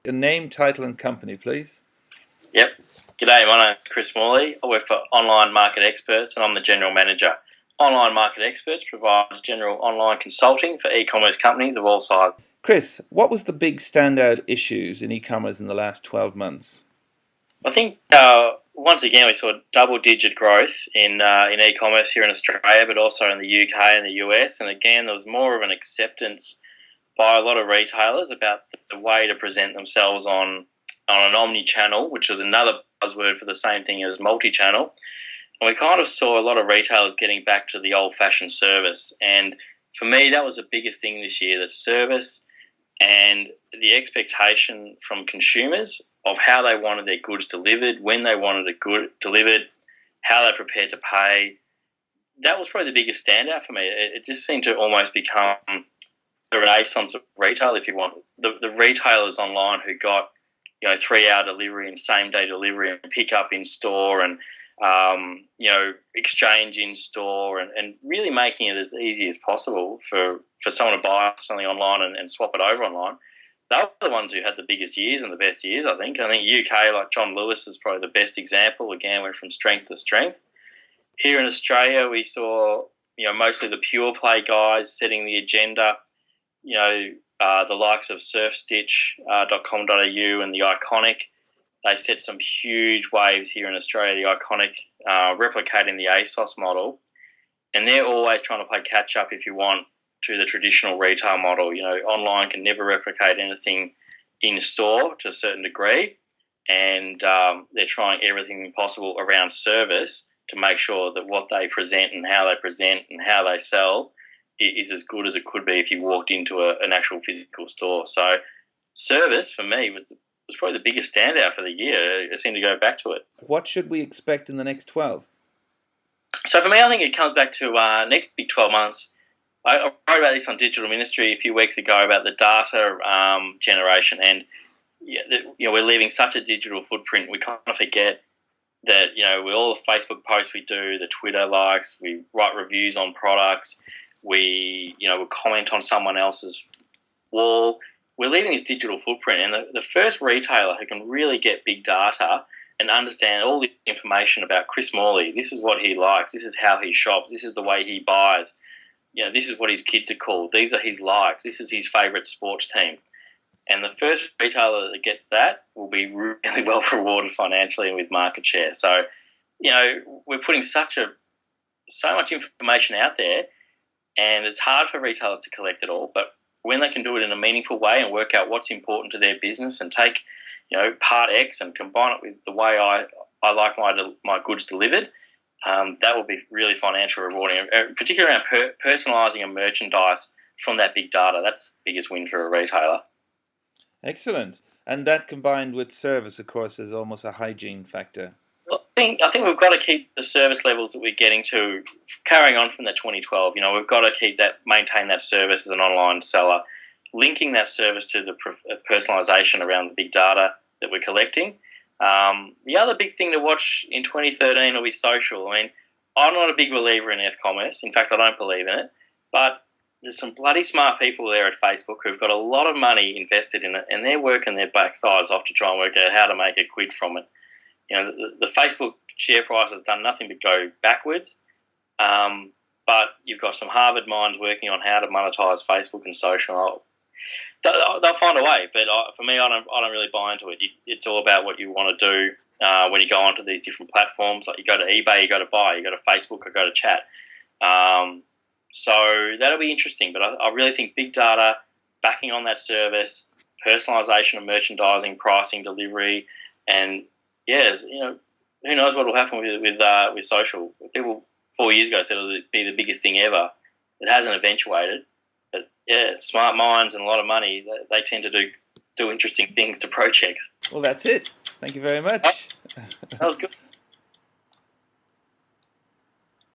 a name, title, and company, please. Yep. G'day, my name's Chris Morley. I work for Online Market Experts and I'm the General Manager. Online Market Experts provides general online consulting for e-commerce companies of all sizes. Chris, what was the big standout issues in e-commerce in the last 12 months? I think once again we saw double-digit growth in e-commerce here in Australia, but also in the UK and the US. And again, there was more of an acceptance by a lot of retailers about the way to present themselves on an omni-channel, which was another buzzword for the same thing as multi-channel. And we kind of saw a lot of retailers getting back to the old-fashioned service. And for me, that was the biggest thing this year, that service and the expectation from consumers of how they wanted their goods delivered, when they wanted a good delivered, how they prepared to pay. That was probably the biggest standout for me. It just seemed to almost become the renaissance of retail, if you want. The retailers online who got 3-hour delivery and same-day delivery and pick up in store and exchange in store and really making it as easy as possible for someone to buy something online and swap it over online. They were the ones who had the biggest years and the best years, I think. I think UK, like John Lewis, is probably the best example. Again, went from strength to strength. Here in Australia, we saw mostly the pure play guys setting the agenda. The likes of surfstitch.com.au and the Iconic. They set some huge waves here in Australia, the Iconic, replicating the ASOS model. And they're always trying to play catch-up, if you want, to the traditional retail model. Online can never replicate anything in store to a certain degree. And they're trying everything possible around service to make sure that what they present and how they sell is as good as it could be if you walked into an actual physical store. So service, for me, was probably the biggest standout for the year. I seem to go back to it. What should we expect in the next 12? So for me, I think it comes back to next big 12 months. I wrote about this on Digital Ministry a few weeks ago about the data generation, and we're leaving such a digital footprint. We kind of forget that with all the Facebook posts we do, the Twitter likes, we write reviews on products, we comment on someone else's wall. We're leaving this digital footprint, and the first retailer who can really get big data and understand all the information about Chris Morley, this is what he likes, this is how he shops, this is the way he buys, this is what his kids are called, these are his likes, this is his favourite sports team. And the first retailer that gets that will be really well rewarded financially and with market share. So, we're putting so much information out there, and it's hard for retailers to collect it all, but when they can do it in a meaningful way and work out what's important to their business and take, part X and combine it with the way I like my goods delivered, that will be really financially rewarding, particularly around personalising a merchandise from that big data. That's the biggest win for a retailer. Excellent. And that combined with service, of course, is almost a hygiene factor. I think we've got to keep the service levels that we're getting to, carrying on from that 2012. We've got to maintain that service as an online seller, linking that service to the personalisation around the big data that we're collecting. The other big thing to watch in 2013 will be social. I mean, I'm not a big believer in ecommerce. In fact, I don't believe in it. But there's some bloody smart people there at Facebook who've got a lot of money invested in it, and they're working their backsides off to try and work out how to make a quid from it. The Facebook share price has done nothing but go backwards, but you've got some Harvard minds working on how to monetize Facebook and social. They'll find a way, but for me, I don't really buy into it. It's all about what you want to do when you go onto these different platforms. Like you go to eBay, you go to buy, you go to Facebook, or go to chat. So that'll be interesting, but I really think big data, backing on that service, personalisation of merchandising, pricing, delivery, and who knows what will happen with social. People 4 years ago said it would be the biggest thing ever. It hasn't eventuated, but smart minds and a lot of money, they tend to do interesting things to projects. Well, that's it. Thank you very much. That was good.